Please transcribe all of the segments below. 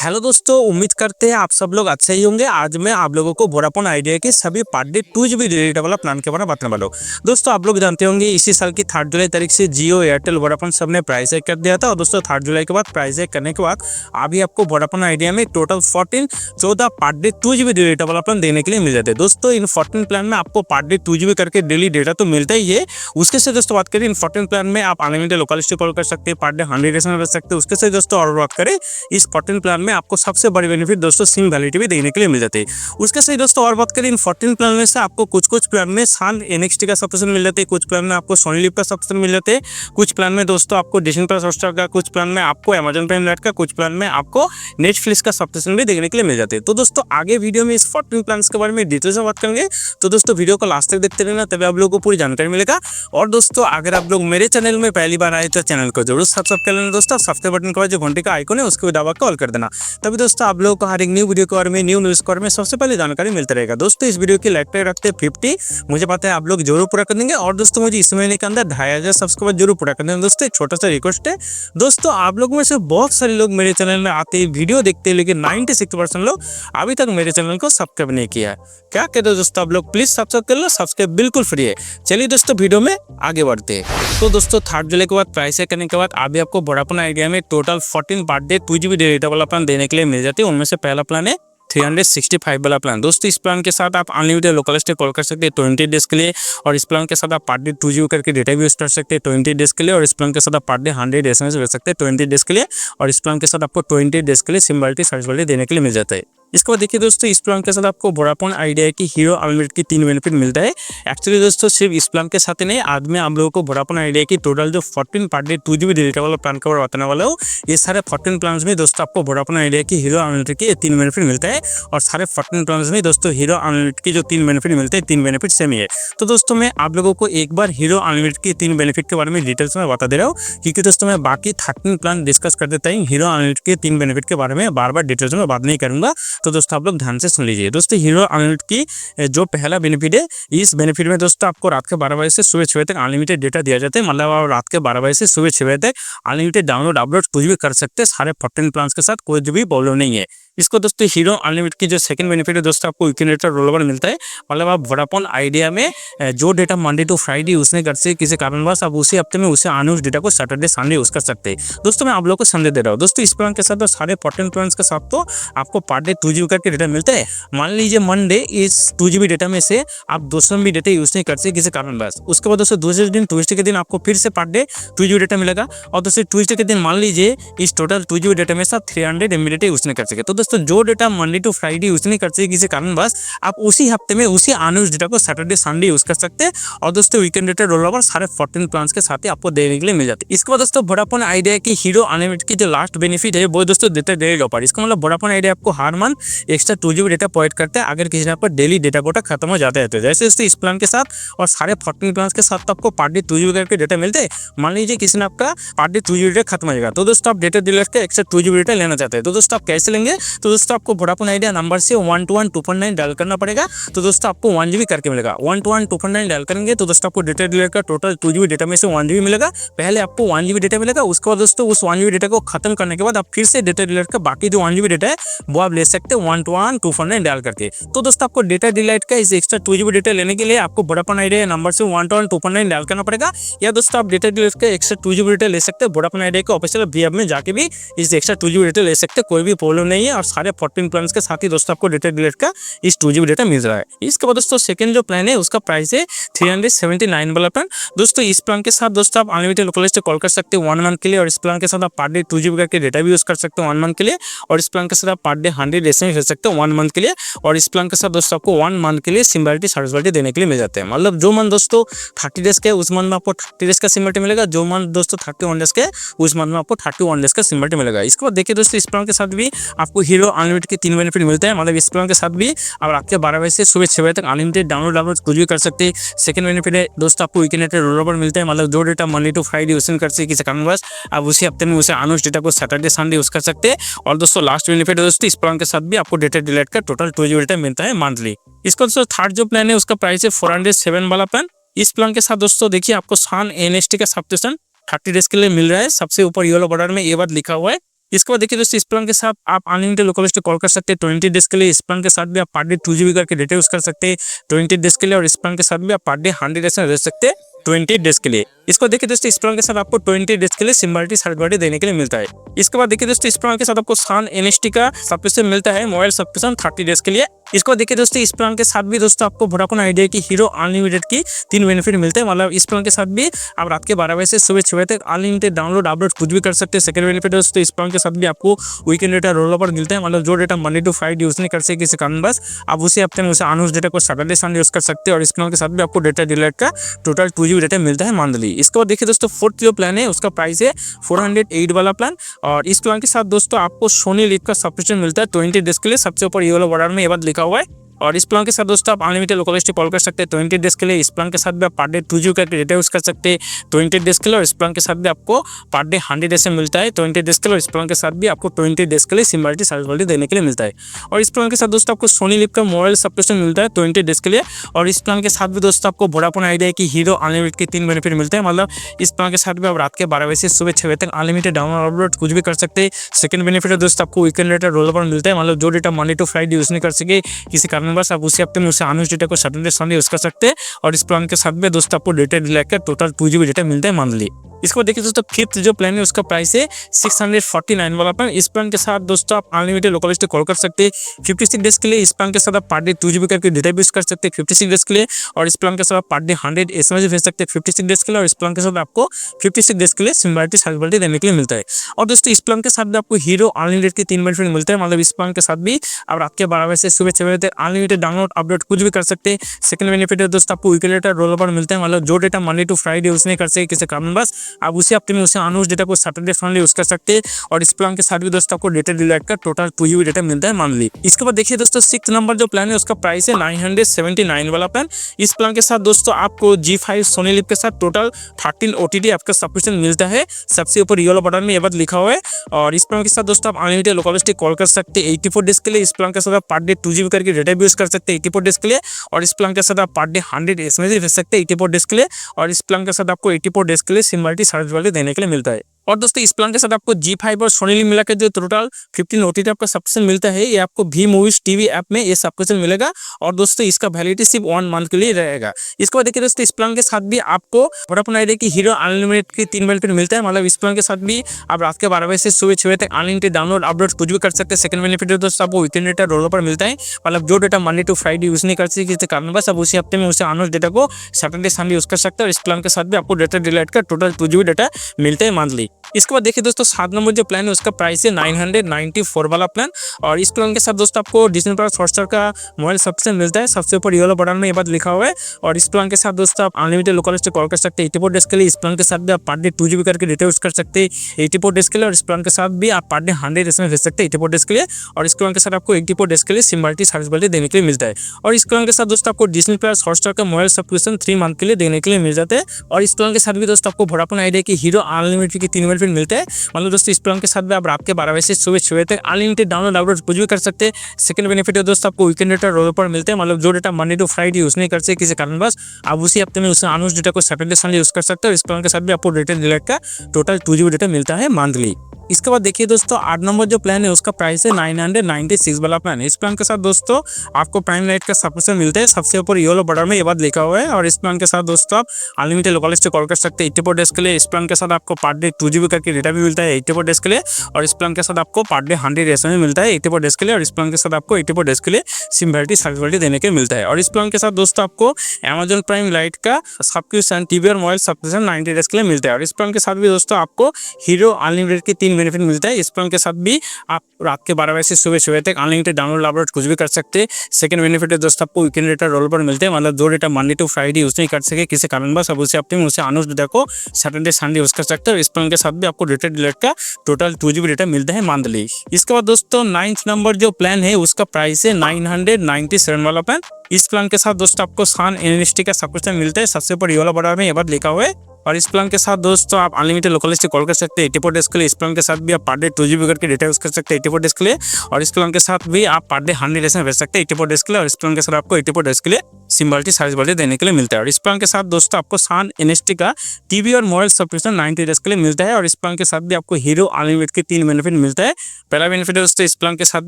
Hello दोस्तों, उम्मीद करते हैं आप सब लोग अच्छे ही होंगे। आज मैं आप लोगों को वोडाफोन आइडिया के सभी पर डे 2 GB डेटा वाला प्लान के बारे में बताने वाला हूँ। दोस्तों, आप लोग जानते होंगे इसी साल की 3 जुलाई तारीख से जियो, एयरटेल, वोडाफोन सब ने प्राइस हाइक कर दिया था। और दोस्तों 3 जुलाई के बाद प्राइस हाइक करने के बाद अभी आपको वोडाफोन आइडिया में total 14 per day 2 GB data वाला प्लान देने के लिए मिल जाते हैं। दोस्तों इन 14 प्लान में आपको पर डे 2 GB करके डेली डेटा तो मिलता ही है। उसके से दोस्तों बात करें, इन 14 प्लान में आप अनलिमिटेड लोकलिस्टिक कॉल कर सकते हैं, पर डे 100 SMS कर सकते हैं। उसके से दोस्तों और बात करें, इस 14 प्लान में आपको सबसे बड़ी बेनिफिट दोस्तों सिम वैलिडिटी भी देने के लिए मिल जाते हैं। उसके साथ दोस्तों और बात करें, इन 14 प्लान में से आपको कुछ प्लान में सान NXT का सब्सक्रिप्शन मिल जाते हैं, कुछ प्लान में आपको सोनी लिव का सब्सक्रिप्शन मिल जाते हैं, कुछ प्लान में दोस्तों आपको डिज्नी प्लस हॉटस्टार का, कुछ प्लान में आपको अमेजन प्राइम लाइट का, कुछ प्लान में आपको नेटफ्लिक्स का सब्सक्रिप्शन भी देखने के लिए मिल जाते हैं। तो दोस्तों आगे वीडियो में इस 14 प्लान के बारे में डिटेल से बात करेंगे। तो दोस्तों वीडियो को लास्ट तक देखते रहना, तभी आप लोगों को पूरी जानकारी मिलेगा। और दोस्तों अगर आप लोग मेरे चैनल में पहली बार आए तो चैनल को जरूर सब्सक्राइब कर लेना दोस्तों। सब्सक्राइब बटन के बाद जो घंटे का आइकन है उसको भी दबा कॉल कर देना, तभी दोस्तों आप लोगों को हर एक न्यू वीडियो के बारे में, न्यू न्यूज़ के बारे में सबसे पहले जानकारी मिलता रहेगा। दोस्तों इस वीडियो की लाइक पे रखते 50, मुझे पता है आप लोग जरूर पूरा कर देंगे। और दोस्तों मुझे इस महीने के अंदर 2500 सब्सक्राइबर जरूर पूरा कर देंगे। दोस्तों एक छोटा सा रिक्वेस्ट है, दोस्तों आप लोग में से बहुत सारे लोग मेरे चैनल में आते हैं, वीडियो देखते हैं, लेकिन 96% लोग अभी तक मेरे चैनल को सब्सक्राइब नहीं किया है। क्या कहते हो दोस्तों, आप लोग प्लीज सब्सक्राइब कर लो, सब्सक्राइब बिल्कुल फ्री है। चलिए दोस्तों वीडियो में आगे बढ़ते हैं। तो दोस्तों 3 जुलाई के बाद प्राइस करने के बाद अभी आपको वोडाफोन आइडिया में total 14 per day 2 GB data वाला प्लान देने के लिए मिल जाती है। उनमें से पहला प्लान है 365 वाला प्लान। दोस्तों इस प्लान के साथ आप अनलिमिटेड लोकलिस्टिक कॉल कर सकते हैं 20 डेज के लिए, और इस प्लान के साथ आप पर डे 2 GB करके डेटा भी यूज कर सकते हैं 20 डेज के लिए, और इस प्लान के साथ आप पर डे 100 SMS भेज सकते हैं 20 डेज के लिए, और इस प्लान के साथ आपको 20 डेज के लिए सिम वैलिडिटी, सर्विस वैलिडिटी देने के लिए मिल जाता है। इसके बाद देखिए दोस्तों, इस प्लान के साथ आपको वोडाफोन आइडिया की हीरो अनलिमिटेड की 3 बेनिफिट मिलता है। एक्चुअली दोस्तों सिर्फ इस प्लान के साथ ही नहीं, आज मैं आप लोगों को वोडाफोन आइडिया की टोटल जो 14 पर डे 2 GB डेटा वाला प्लान का बताने वाला हूँ। ये सारे 14 प्लान में दोस्तों आपको वोडाफोन आइडिया की हीरो अनलिमिटेड की 3 बेनिफिट मिलता है, और सारे 14 प्लान में दोस्तों हीरो अनलिमिटेड की जो 3 बेनिफिट मिलते हैं, 3 बेनिफिट सेम ही है। तो दोस्तों मैं आप लोगों को एक बार हीरो अनलिमिटेड की 3 बेनिफिट के बारे में डिटेल्स में बता दे रहा हूँ, क्योंकि दोस्तों मैं बाकी 13 प्लान डिस्कस कर देता हूँ, हीरो अनलिमिटेड के 3 बेनिफिट के बारे में बार बार डिटेल्स में बात नहीं करूंगा। तो दोस्तों आप लोग ध्यान से सुन लीजिए। दोस्तों हीरो अनलिमिटेड की जो पहला बेनिफिट है, इस बेनिफिट में दोस्तों आपको रात के 12 बजे से सुबह 6 बजे तक अनलिमिटेड डेटा दिया जाता है। मतलब आप रात के 12 बजे से सुबह 6 बजे तक अनलिमिटेड डाउनलोड अपलोड कुछ भी कर सकते हैं, सारे 14 प्लान के साथ कोई भी प्रॉब्लम नहीं है। इसको दोस्तों हीरो अनलिमिटेड की जो सेकंड बेनिफिट है दोस्तों, आपको वीकेंड डेटा रोलेबल मिलता है। मतलब आप वोडाफोन आइडिया में जो data Monday to Friday use नहीं कर सकते किसी कारणवश, आप उसी हफ्ते में उसे आने उस डेटा को सैटरडे संडे यूज कर सकते हैं। दोस्तों मैं आप लोगों को समझे दे रहा हूँ। दोस्तों इस प्लान के साथ तो सारे 14 प्लान के साथ तो आपको पर डे 2 GB करके डेटा मिलता है। मान लीजिए मंडे इस 2 GB डेटा में से आप 200 MB डेटा यूज नहीं कर सकते किसी कारणवश, उसके बाद दोस्तों दूसरे दिन ट्यूजडे के दिन आपको फिर से पर डे 2 GB डेटा मिलेगा, और दोस्तों ट्यूजडे के दिन मान लीजिए इस टोटल 2 GB डेटा में से आप 300 MB डेटा यूज नहीं कर सके। तो दोस्तों जो data Monday to Friday use नहीं कर सकते किसी कारणवश, आप उसी हफ्ते में उसी आने उस डेटा को सैटरडे संडे यूज कर सकते हैं। और दोस्तों वीकेंड डेटा रोल ओवर सारे 14 प्लान के साथ ही आपको देने के लिए मिल जाते हैं। इसके बाद दोस्तों वोडाफोन आइडिया की हीरो अनलिमिटेड की जो लास्ट बेनिफिट है वो दोस्तों देते हैं डेली ऑफर। इसका मतलब वोडाफोन आइडिया आपको हर month extra 2 GB data provide करते हैं अगर किसी पर डेली डेटा कोटा खत्म हो जाता है। तो जैसे दोस्तों इस प्लान के साथ और सारे 14 प्लान के साथ तो आपको पर डे 2 GB करके डेटा मिलते हैं। मान लीजिए किसी ने आपका पर डे 2 GB डेटा खत्म हो जाएगा, तो दोस्तों आप डेटा डीलर के एक्स्ट्रा 2 GB डेटा लेना चाहते हैं, तो दोस्तों आप कैसे लेंगे? तो दोस्तों आपको वोडाफोन आइडिया नंबर से 121 2.9 डायल करना पड़ेगा। तो दोस्तों आपको 1 GB करके मिलेगा। 121 2.9 डायल करेंगे तो दोस्तों आपको डेटा डीलर का टोटल 2 GB डेटा में से 1 GB मिलेगा। पहले आपको 1 GB डेटा मिलेगा, उसके बाद दोस्तों उस 1 GB डेटा को खत्म करने के बाद आप फिर से डेटा डीलर का बाकी जो 1 GB डेटा है वो आप ले सकते हैं 121 2.9 डायल करके। तो दोस्तों आपको डेटा डीलर का इस एक्स्ट्रा 2 GB डेटा लेने के लिए आपको वोडाफोन आइडिया नंबर से 121 2.9 डायल करना पड़ेगा, या दोस्तों आप डेटा डीलर का एक्स्ट्रा 2 GB डेटा ले सकते हैं वोडाफोन आइडिया के ऑफिशियल ऐप में जाके भी इस एक्स्ट्रा 2 GB डेटा ले सकते हैं, कोई भी प्रॉब्लम नहीं है। और सारे 14 प्लान के साथ ही दोस्तों आपको डेटा डीलर का इस 2 GB डेटा मिल रहा है। इसके बाद दोस्तों सेकंड जो प्लान है उसका प्राइस है 379 वाला प्लान। दोस्तों इस प्लान के साथ दोस्तों आप अनलिमिटेड लोकलिस्टिक कॉल कर सकते हैं 1 मंथ के लिए, और इस प्लान के साथ आप पर डे 2 GB करके डेटा भी यूज कर सकते हैं 1 मंथ के लिए, और इस प्लान के साथ आप पर डे 100 SMS भेज सकते हैं 1 मंथ के लिए, और इस प्लान के साथ दोस्तों आपको 1 मंथ के लिए सिम वैलिडिटी सर्विस वैलिडिटी देने के लिए मिल जाते हैं। मतलब जो मंथ दोस्तों 30 डेज के उस मंथ में आपको 30 डेज का सिम वैलिडिटी मिलेगा, जो मंथ दोस्तों 31 डेज के उस मंथ में आपको 31 डेज का सिम वैलिडिटी मिलेगा। इसके बाद देखिए दोस्तों इस प्लान के साथ भी आपको हीरो अनलिमिटेड के 3 बेनिफिट मिलते हैं। मतलब इस प्लान के साथ भी आप रात के 12 बजे से सुबह 6 बजे तक अनलिमिटेड डाउनलोड अपलोड कुछ भी कर सकते हैं। सेकंड बेनिफिट है दोस्तों आपको वीकेंड डेटा रोल ओवर मिलता है। मतलब जो data Monday to Friday use कर सकते किसी कारणवश आप उसी हफ्ते में उसे आने उस डेटा को सैटरडे संडे यूज कर सकते हैं। और दोस्तों लास्ट बेनिफिट है दोस्तों इस प्लान के साथ भी आपको डेटा डिलीट का टोटल 2 GB डेटा मिलता है मंथली। इसका दोस्तों थर्ड जो प्लान है उसका प्राइस है 407 वाला प्लान। इस प्लान के साथ दोस्तों देखिए आपको सान NXT का सब्सक्रिप्शन 30 डेज के लिए मिल रहा है। सबसे ऊपर येलो बॉर्डर में ये बात लिखा हुआ है इसके बाद देखिए दोस्तों, इस प्लान के साथ आप अनलिमिटेड लोकल कॉल कर सकते हैं 20 डेज के लिए। इस प्लान के साथ भी आप पर डे 2 GB करके डेटा यूज कर सकते हैं 20 डेज के लिए, और इस प्लान के साथ भी आप पर डे 100 एसएमएस रह सकते हैं 20 डेज के लिए। इसको देखिए दोस्तों, इस प्लान के साथ आपको 20 डेज के लिए सिम्बालिटी सर्च बॉडी देने के लिए मिलता है। इसके बाद देखिए दोस्तों, इस प्लान के साथ आपको सान एनएसटी का सब्सक्रिप्शन मिलता है, मोबाइल सब्सक्रिप्शन 30 डेज के लिए। इसको देखिए दोस्तों, इस प्लान के साथ भी दोस्तों आपको वोडाफोन आइडिया की हीरो अनलिमिटेड की 3 बेनिफिट मिलते हैं। मतलब इस प्लान के साथ भी आप रात के 12 बजे से सुबह 6 बजे तक अनलिमिटेड डाउनलोड अपलोड कुछ भी कर सकते हैं। सेकंड बेनिफिट दोस्तों, इस प्लान के साथ भी आपको वीकेंड डेटा रोल ओवर मिलता है। मतलब जो data Monday to Friday use नहीं कर सकते किसी कारण बस, आप उसी हफ्ते में उसे अनयूज डेटा को सैटरडे संडे यूज कर सकते हैं। और इस प्लान के साथ भी आपको डेटा डिलीट का टोटल 2 GB डेटा मिलता है मंथली। इसके बाद देखिए दोस्तों, फोर्थ जो प्लान है उसका प्राइस है 408 वाला प्लान। और इस प्लान के साथ दोस्तों आपको सोनी लिव का सब्सक्रिप्शन मिलता है 20 डेज के लिए। सबसे ऊपर ये वाला बॉर्डर में ये बात लिखा हुआ है। और इस प्लान के साथ दोस्तों आप अनलिमिटेड लोकल कॉल कर सकते हैं 20 डेज के लिए। इस प्लान के साथ भी आप पर डे 2 GB करके डेटा यूज कर सकते हैं 20 डेज के लिए। और इस प्लान के साथ भी आपको पर डे 100 एसएमएस मिलता है 20 डेज के लिए। और इस प्लान के साथ भी आपको 20 डेज के लिए सिम्बालिटी सर्विस देने के लिए मिलता है। और इस प्लान के साथ दोस्तों आपको सोनी लिव का मोबाइल सब्सक्रिप्शन मिलता है 20 डेज के लिए। और इस प्लान के साथ भी दोस्तों आपको वोडाफोन आइडिया की हीरो अनलिमिटेड के 3 बेनिफिट मिलते हैं। मतलब इस प्लान के साथ भी आप रात के 12 बजे से सुबह 6 बजे तक अनलिमिटेड डाउनलोड अपलोड कुछ भी कर सकते हैं। सेकंड बेनिफिट दोस्तों आपको वीकेंड डेटा रोल ओवर मिलता है। मतलब जो data Monday to Friday use नहीं कर सके किसी कारणवश, आप उसी हफ्ते में उसे अनयूज डेटा को सैटरडे संडे यूज कर सकते हैं। और इस प्लान के साथ में दोस्तों आपको डेटा डिलीट कर टोटल 2 GB डेटा मिलता है मंथली। इसको देखिए दोस्तों, फिफ्थ जो प्लान है उसका प्राइस है 649 वाला प्लान। इस प्लान के साथ दोस्तों आप अनलिमिटेड लोकल कॉल कर सकते हैं 56 डेज के लिए। इस प्लान के साथ आप पर डे 2 GB करके डेटा यूज कर सकते हैं 56 डेज के लिए। और इस प्लान के साथ आप पर डे 100 एसएमएस भेज सकते हैं 56 डेज के लिए। और इस प्लान के साथ आपको 56 डेज के लिए सिम्बालिटी सर्विस देने के लिए मिलता है। और दोस्तों इस प्लान के साथ भी आपको हीरो अनलिमिटेड के 3 बेनिफिट मिलते हैं। मतलब इस प्लान के साथ भी आप रात के 12 बजे से सुबह 6 बजे तक अनलिमिटेड डाउनलोड अपलोड कुछ भी कर सकते हैं। सेकंड बेनिफिट है दोस्तों आपको वीकेंड डेटा रोल ओवर मिलता है। मतलब जो data Monday to Friday use नहीं कर सके किसी कारण बस, आप उसी हफ्ते में अनयूज डेटा को सैटरडे संडे यूज कर सकते हैं। और इस प्लान के साथ भी दोस्तों आपको डेटा डिलीट का टोटल 2 GB डेटा मिलता है मंथली। इसके बाद देखिए दोस्तों, 6 नंबर जो प्लान है उसका प्राइस है 979 वाला प्लान। इस प्लान के साथ दोस्तों आपको G5 सोनी लिव के साथ टोटल 13 OTT आपका सब्सक्रिप्शन मिलता है। सबसे ऊपर येलो बटन में ये बात लिखा हुआ है। और इस प्लान के साथ दोस्तों आप अनलिमिटेड लोकल कॉल कर सकते हैं 84 डेज के लिए। इस प्लान के साथ आप पर डे 2 GB करके डेटा यूज कर सकते हैं 84 डेज के लिए। और इस प्लान के साथ आप पर डे 100 एसएमएस भेज सकते हैं 84 डेज के लिए। और इस प्लान के साथ आपको 84 डेज के लिए सिम्बालिटी सर्विस देने के लिए मिलता है। और दोस्तों इस प्लान के साथ आपको G5 और सोनी लिव मिलाकर जो टोटल 15 OTT आपका सब्सक्रिप्शन मिलता है, ये आपको वी मूवीज टीवी ऐप में ये सब्सक्रिप्शन मिलेगा। और दोस्तों इसका वैलिडिटी सिर्फ 1 मंथ के लिए रहेगा। इसके बाद देखिए दोस्तों, इस प्लान के साथ भी आपको वोडाफोन आइडिया की हीरो अनलिमिटेड की 3 बेनिफिट मिलता है। मतलब इस प्लान के साथ भी आप रात के 12 बजे से सुबह 6 बजे तक अनलिमिटेड डाउनलोड अपलोड कुछ भी कर सकते हैं। सेकंड बेनिफिट दोस्तों आपको वीकेंड डेटा रोल ओवर मिलता है। मतलब जो data Monday to Friday use नहीं कर सकते किसी कारण बस, आप उसी हफ्ते में उसे अनयूज डेटा को सैटरडे संडे यूज कर सकते हैं। और इस प्लान के साथ भी आपको डेटा डिलीट का टोटल 2 GB डेटा मिलता है मंथली। इसके बाद देखिए दोस्तों, 7 नंबर जो प्लान है उसका प्राइस है 994 वाला प्लान। और इस प्लान के साथ दोस्तों आपको डिज्नी प्लस हॉटस्टार का मोबाइल सब्सक्रिप्शन मिलता है। सबसे ऊपर येलो बटन में ये बात लिखा हुआ है। और इस प्लान के साथ दोस्तों आप अनलिमिटेड लोकल कॉल कर सकते हैं 84 डेज के लिए। इस प्लान के साथ भी आप पर डे 2 GB करके डेटा यूज कर सकते हैं 84 डेज के लिए। और इस प्लान के साथ भी आप पर डे 100 एसएमएस भेज सकते हैं 84 डेज के लिए। और इस प्लान के साथ आपको 84 डेज के लिए सिम्बालिटी सर्विस देने के लिए मिलता है। और इस प्लान के साथ दोस्तों आपको डिज्नी प्लस हॉटस्टार का मोबाइल सब्सक्रिप्शन 3 मंथ के लिए देने के लिए मिल जाता है। और इस प्लान के साथ भी दोस्तों आपको वोडाफोन आइडिया की हीरो अनलिमिटेड की 3 बेनिफिट मिलते हैं। मतलब दोस्तों इस प्लान के साथ भी आप रात के 12 बजे से सुबह 6 बजे तक अनलिमिटेड डाउनलोड अपलोड कुछ भी कर सकते हैं। सेकंड बेनिफिट है दोस्तों आपको वीकेंड डेटा रोल ओवर मिलते हैं। मतलब जो data Monday to Friday use नहीं कर सकते किसी कारण बस, आप उसी हफ्ते में उसे अनयूज डेटा को सैटरडे संडे यूज कर सकते हैं। इस प्लान के साथ भी आपको डेटा डिलीट का टोटल 2 GB डेटा मिलता है मंथली। इसके बाद देखिए दोस्तों, 8 नंबर जो प्लान है उसका प्राइस है 996 वाला प्लान। इस प्लान के साथ दोस्तों आपको प्राइम लाइट का सब्सक्रिप्शन मिलता है। सबसे ऊपर येलो बटन में ये बात लिखा हुआ है। और इस प्लान के साथ दोस्तों आप अनलिमिटेड लोकल कॉल कर सकते हैं 84 डेज के लिए। इस प्लान के साथ आपको पर डे 2 GB करके डेटा भी मिलता है 84 डेज के लिए। और इस प्लान के साथ आपको पर डे 100 एसएमएस मिलता है 84 डेज के लिए। और इस प्लान के साथ आपको 84 डेज के लिए सिम्बालिटी सर्विस देने के मिलता है। और इस प्लान के साथ दोस्तों आपको अमेजन प्राइम लाइट का सब्सक्रिप्शन टीवी और मोबाइल सब्सक्रिप्शन 90 डेज के लिए मिलता है। और इस प्लान के साथ भी दोस्तों आपको हीरो अनलिमिटेड के 3 बेनिफिट मिलता है। इस प्लान के साथ भी आप रात के 12 बजे से सुबह 6 बजे तक अनलिमिटेड डाउनलोड अपलोड कुछ भी कर सकते हैं। सेकंड बेनिफिट है दोस्तों आपको वीकेंड डेटा रोल ओवर मिलते हैं। मतलब जो data Monday to Friday use नहीं कर सके किसी कारण बस, अब उसे हफ्ते में उसे अनयूज डेटा को सैटरडे संडे यूज कर सकते हैं। इस प्लान के साथ भी आपको डेटा डिलीट का टोटल 2 GB डेटा मिलता है मंथली। इसके बाद दोस्तों 9th नंबर जो प्लान है उसका प्राइस है 997 वाला प्लान। इस प्लान के साथ दोस्तों आपको सान एनएसटी का सब्सक्रिप्शन मिलता है। सबसे ऊपर येलो बटन में ये बात लिखा हुआ है। और इस प्लान के साथ दोस्तों आप अनलिमिटेड लोकल एसटी कॉल कर सकते हैं 84 डेज के लिए। इस प्लान के साथ भी आप पर डे 2 GB करके डेटा यूज कर सकते हैं 84 डेज के लिए। और इस प्लान के साथ भी आप पर डे 100 एसएमएस भेज सकते हैं 84 डेज के लिए। और इस प्लान के साथ आपको 84 डेज के लिए सिम वैलिडिटी सर्विस वैलिडिटी देने के लिए मिलता है। और इस प्लान के साथ दोस्तों आपको सान एनएसटी का टीवी और मोबाइल सब्सक्रिप्शन 90 डेज के लिए मिलता है। और इस प्लान के साथ भी आपको हीरो अनलिमिटेड के 3 बेनिफिट मिलता है। पहला बेनिफिट दोस्तों इस प्लान के साथ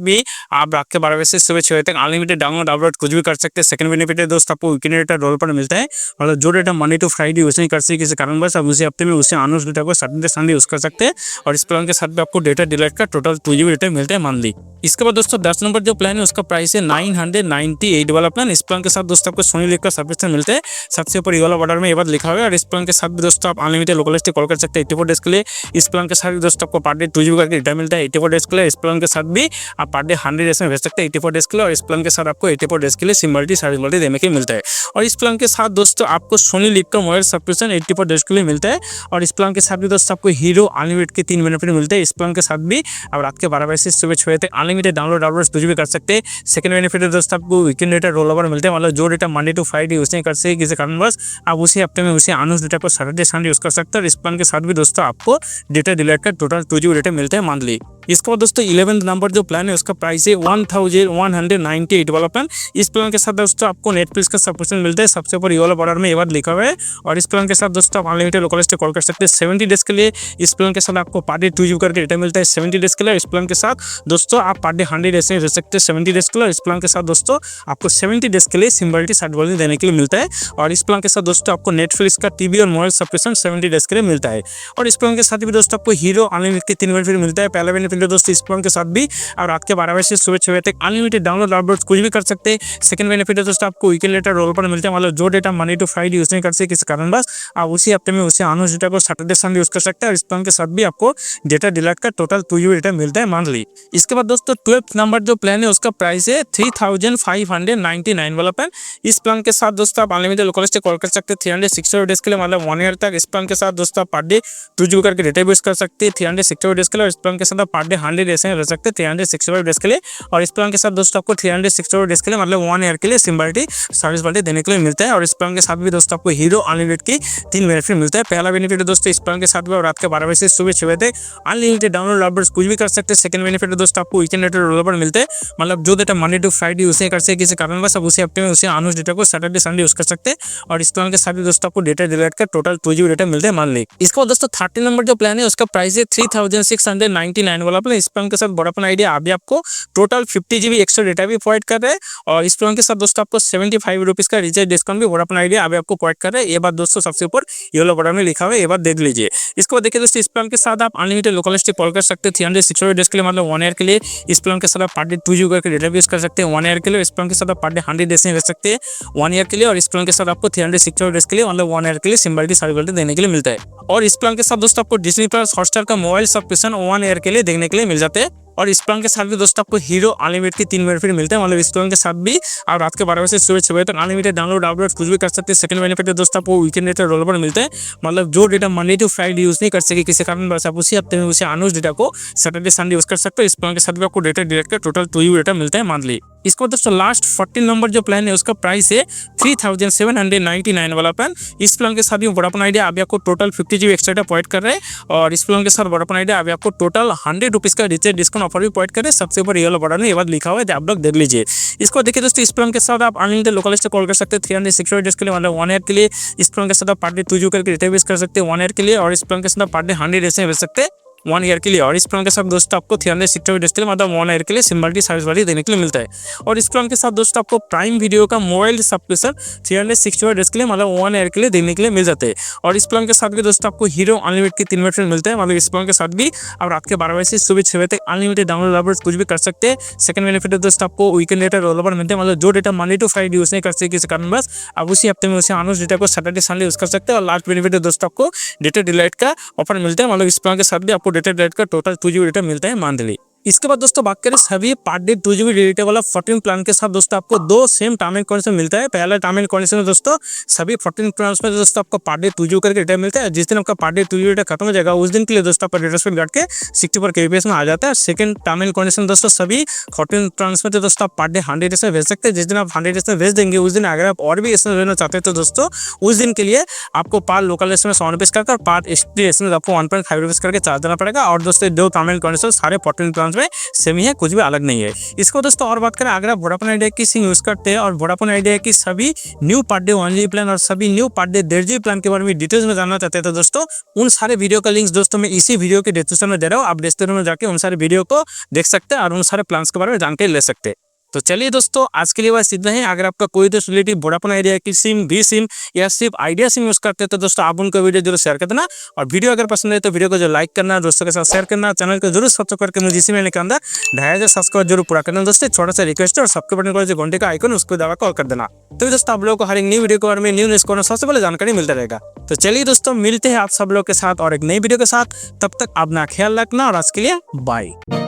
भी आप रात के 12 बजे से सुबह 6 बजे तक अनलिमिटेड डाउनलोड अपलोड कुछ भी कर सकते हैं। सेकंड बेनिफिट है दोस्तों आपको वीकेंड डेटा रोल पर मिलता है। मतलब जो data Monday to Friday use नहीं कर सकते किसी कारणवश आप उसी हफ्ते में उसे अनयूज डेटा को सैटरडे संडे यूज कर सकते हैं। और इस प्लान के साथ भी आपको डेटा डिलीट का टोटल 2 GB डेटा मिलता है मंथली। इसके बाद दोस्तों 10 नंबर जो प्लान है उसका प्राइस है 998 वाला प्लान। इस प्लान के साथ दोस्तों आपको सोनी लिव का सब्सक्रिप्शन मिलता है। सबसे ऊपर ये वाला बॉर्डर में ये बात लिखा हुआ है। और इस प्लान के साथ भी दोस्तों आप अनलिमिटेड लोकल एसटी कॉल कर सकते हैं 84 डेज के लिए। इस प्लान के साथ भी दोस्तों आपको पर डे 2 GB करके डेटा मिलता है 84 डेज के लिए। इस प्लान के साथ भी आप पर डे 100 एसएमएस भेज सकते हैं 84 डेज के लिए। और इस प्लान के साथ आपको 84 डेज के लिए सिम वैलिडिटी सर्विस वैलिडिटी देने के लिए मिलता है। और इस प्लान के साथ दोस्तों आपको सोनी लिव का मोबाइल सब्सक्रिप्शन 84 डेज के लिए मिलता है। और इस प्लान के साथ भी दोस्तों आपको हीरो अनलिमिटेड के 3 बेनिफिट मिलते हैं। इस प्लान के साथ भी आप रात के 12 बजे से सुबह 6 बजे तक अनलिमिटेड डाउनलोड अपलोड कुछ भी कर सकते हैं। सेकंड बेनिफिट है दोस्तों आपको वीकेंड डेटा रोल ओवर मिलते हैं। मतलब जो data Monday to Friday use नहीं कर सकते किसी कारणवश आप उसी हफ्ते में उसी अनयूज डेटा को सैटरडे संडे यूज कर सकते हैं। और इस प्लान के साथ भी दोस्तों आपको डेटा डिलीट का टोटल 2 GB डेटा मिलता है मंथली। इसके बाद दोस्तों 11 नंबर जो प्लान है उसका प्राइस है 1198 वाला प्लान। इस प्लान के साथ दोस्तों आपको नेटफ्लिक्स का सब्सक्रिप्शन मिलता है। सबसे ऊपर ये वाला बॉर्डर में ये बात लिखा हुआ है। और इस प्लान के साथ दोस्तों आप अनलिमिटेड लोकल एसटी कॉल कर सकते हैं 70 डेज के लिए। इस प्लान के साथ आपको पर डे 2 GB करके डेटा मिलता है 70 डेज के लिए। इस प्लान के साथ दोस्तों आप पर डे 100 एसएमएस भेज सकते हैं 70 डेज के लिए। इस प्लान के साथ दोस्तों आपको 70 डेज के लिए सिम वैलिडिटी सर्विस वैलिडिटी देने के लिए मिलता है। और इस प्लान के साथ दोस्तों आपको नेटफ्लिक्स का टीवी और मोबाइल सब्सक्रिप्शन 70 डेज के लिए मिलता है। और इस प्लान के साथ भी दोस्तों आपको हीरो अनलिमिटेड के 3 बेनिफिट मिलता है। पहला बेनिफिट दोस्तों इस प्लान के साथ भी आप रात के 12 बजे से सुबह 6 बजे तक अनलिमिटेड डाउनलोड अपलोड कुछ भी कर सकते हैं। सेकंड बेनिफिट है दोस्तों आपको वीकेंड डेटा रोल पर मिलता है। मतलब जो data Monday to Friday use नहीं कर सकते किसी कारणवश आप उसी हफ्ते में उसे अनयूज डेटा को सैटरडे संडे यूज कर सकते हैं। और इस प्लान के साथ भी आपको डेटा डिलीट का टोटल 2 GB डेटा मिलता है मंथली। इसके बाद दोस्तों 12 नंबर जो प्लान है उसका प्राइस है 3599 वाला प्लान। इस प्लान के साथ दोस्तों आप अनलिमिटेड लोकल एसटी कॉल कर सकते हैं 360 डेज के लिए मतलब 1 ईयर तक। इस प्लान के साथ दोस्तों आप पर डे 2 GB करके डेटा यूज कर सकते हैं 360 डेज के लिए। और इस प्लान के साथ आप पर डे 100 एसएमएस रह सकते हैं 365 डेज के लिए। और इस प्लान के साथ दोस्तों आपको 365 डेज के लिए मतलब 1 ईयर के लिए सिम वैलिडिटी सर्विस वैलिडिटी देने के लिए मिलता है। और इस प्लान के साथ भी दोस्तों आपको हीरो अनलिमिटेड की 3 बेनिफिट मिलता है। पहला बेनिफिट है दोस्तों इस प्लान के साथ भी रात के 12 बजे से सुबह 6 बजे तक अनलिमिटेड डाउनलोड अपलोड कुछ भी कर सकते हैं। सेकंड बेनिफिट है दोस्तों आपको वीकेंड डेटा रोल पर मिलते हैं। मतलब जो data Monday to Friday use नहीं कर सकते किसी कारणवश आप उसी हफ्ते में उसे अनयूज डेटा को सैटरडे संडे यूज कर सकते हैं। और इस प्लान के साथ भी दोस्तों आपको डेटा डिलीट का टोटल 2 GB डेटा मिलता है मंथली। इसके बाद दोस्तों 30 नंबर जो प्लान है उसका प्राइस है 3699 वाला प्लान। इस प्लान के साथ वोडाफोन आइडिया अभी आपको टोटल 50 GB एक्स्ट्रा डेटा भी प्रोवाइड कर रहा है। और इस प्लान के साथ दोस्तों आपको 75 रुपीज़ का रिचार्ज डिस्काउंट भी वोडाफोन आइडिया अभी आपको प्रोवाइड कर रहा है। ये बात दोस्तों सबसे ऊपर येलो बटन में लिखा हुआ है, ये बात देख लीजिए। इसको देखिए दोस्तों इस प्लान के साथ आप अनलिमिटेड लोकल एसटी कॉल कर सकते हैं 360 डेज के लिए मतलब 1 ईयर के लिए। इस प्लान के साथ आप पर डे 2 GB करके डेटा यूज कर सकते हैं 1 ईयर के लिए। इस प्लान के साथ आप पर डे 100 एसएमएस भेज सकते हैं 1 ईयर के लिए। और इस प्लान के साथ आपको 360 डेज के लिए मतलब 1 ईयर के लिए सिम वैलिडिटी सर्विस वैलिडिटी देने के लिए मिलता है। और इस प्लान के साथ दोस्तों आपको डिज्नी प्लस हॉटस्टार का मोबाइल सब्सक्रिप्शन 1 ईयर के लिए देखने के लिए मिल जाते हैं। और इस प्लान के साथ भी दोस्तों आपको हीरो अनलिमिटेड के 3 बेनिफिट मिलते हैं। मतलब इस प्लान के साथ भी आप रात के 12 बजे से सुबह 6 बजे तक अनलिमिटेड डाउनलोड अपलोड कुछ भी कर सकते हैं। सेकंड बेनिफिट है दोस्तों आपको वीकेंड डेटा रोल पर मिलते हैं। मतलब जो data Monday to Friday use नहीं कर सके किसी कारण बस आप उसी हफ्ते में उसे अनयूज डेटा को सैटरडे संडे यूज कर सकते हो। इस प्लान के साथ भी आपको डेटा डिलीट का टोटल 2 GB डेटा मिलता है मंथली। इसको दोस्तों लास्ट 14 नंबर जो प्लान है उसका प्राइस है 3799 वाला प्लान। इस प्लान के साथ भी वोडाफोन आइडिया अभी आपको total 50 GB extra data provide कर रहे हैं। और इस प्लान के साथ वोडाफोन आइडिया अभी आपको टोटल 100 रुपीज़ का रिचार्ज डिस्काउंट ऑफर भी प्रोवाइड कर रहे हैं। सबसे ऊपर येलो बटन में ये बात लिखा हुआ है, आप लोग देख लीजिए। इसको देखिए दोस्तों इस प्लान के साथ आप अनलिमिटेड लोकल एसटी कॉल कर सकते हैं 360 डेज के लिए मतलब 1 ईयर के लिए। इस प्लान के साथ आप पर डे 2 GB करके डेटा यूज कर सकते हैं 1 ईयर के लिए। और इस प्लान के साथ आप पर डे 100 एसएमएस भेज सकते हैं 1 ईयर के लिए। और इस प्लान के साथ दोस्तों आपको 360 डेज के लिए मतलब 1 ईयर के लिए सिम वैलिडिटी सर्विस वैलिडिटी देने के लिए मिलता है। और इस प्लान के साथ दोस्तों आपको प्राइम वीडियो का मोबाइल सब्सक्रिप्शन 360 डेज के लिए मतलब 1 ईयर के लिए देने के लिए मिल जाते हैं। और इस प्लान के साथ भी दोस्तों आपको हीरो अनलिमिटेड के 3 बेनिफिट मिलते हैं। मतलब इस प्लान के साथ भी आप रात के 12 बजे से सुबह 6 बजे तक अनलिमिटेड डाउनलोड अपलोड कुछ भी कर सकते हैं। सेकंड बेनिफिट दोस्तों आपको वीकेंड डेटा रोल ओवर मिलते हैं। मतलब जो data Monday to Friday use नहीं कर सकते किसी कारण बस आप उसी हफ्ते में उसे अनयूज डेटा को सैटरडे संडे यूज कर सकते हैं। और लास्ट बेनिफिट दोस्तों आपको डेटा डिलीट का ऑफर मिलता है। मतलब इस प्लान के साथ भी आपको डेटा डिलीट का टोटल 2 GB डेटा मिलता है मंथली। इसके बाद दोस्तों बात करें सभी पार्ट डे 2 GB डेटा वाला 14 प्लान के साथ दोस्तों आपको दो सेम टर्म एंड कंडीशन मिलता है। पहला टर्म एंड कंडीशन है दोस्तों सभी 14 प्लान में दोस्तों आपको पार्ट डे 2 GB करके डेटा मिलता है। जिस दिन आपका पार्ट डे 2 GB डेटा खत्म हो जाएगा उस दिन के लिए दोस्तों आपका डेटा स्पीड घट के 64 kbps में आ जाता है। सेकंड टर्म एंड कंडीशन दोस्तों सभी 14 प्लान में दोस्तों आप पार्ट डे 100 एस में भेज सकते हैं। जिस दिन आप 100 एस में भेज देंगे उस दिन अगर आप और भी एस भेजना चाहते हैं तो दोस्तों उस दिन के लिए आपको पार लोकल एस में 100 रुपीज करके पार्ट एस में आपको 1.5 रुपीज करके चार्ज देना पड़ेगा। और दोस्तों दो टर्म एंड कंडीशन सारे 14 प्लान में सेम ही है, कुछ भी अलग नहीं है। इसको दोस्तों और बात करें अगर आप वोडाफोन आइडिया की सिम यूज करते हैं और वोडाफोन आइडिया की सभी new part day 1 GB plan और सभी new part day 1.5 GB plan के बारे में डिटेल्स में जानना चाहते हैं तो दोस्तों उन सारे वीडियो का लिंक्स दोस्तों मैं इसी वीडियो के डिस्क्रिप्शन में दे रहा हूँ। आप डिस्क्रिप्शन में जाके उन सारे वीडियो को देख सकते हैं और उन सारे प्लान्स के बारे में जानकारी ले सकते हैं। तो चलिए दोस्तों आज के लिए बस इतना ही। अगर आपका कोई दोस्त रिलेटिव वोडाफोन आइडिया की सिम, बी सिम या सिर्फ आइडिया सिम यूज करते हैं तो दोस्तों आप उनको वीडियो जरूर शेयर कर देना। और वीडियो अगर पसंद है तो वीडियो को जो लाइक करना, दोस्तों के साथ शेयर करना, चैनल को जरूर सब्सक्राइब करके मुझे इसी महीने के अंदर 2500 सब्सक्राइब जरूर पूरा करना। दोस्तों छोटा सा रिक्वेस्ट है और सबके बटन पर जो घंटे का आइकन उसको दबा कॉल कर देना। तो दोस्तों आप लोगों को हर एक नई वीडियो के बारे में न्यू न्यूज़ को सबसे पहले जानकारी मिलता रहेगा। तो चलिए दोस्तों मिलते हैं आप सब लोग के साथ और एक नई वीडियो के साथ। तब तक अपना ख्याल रखना और आज के लिए बाय।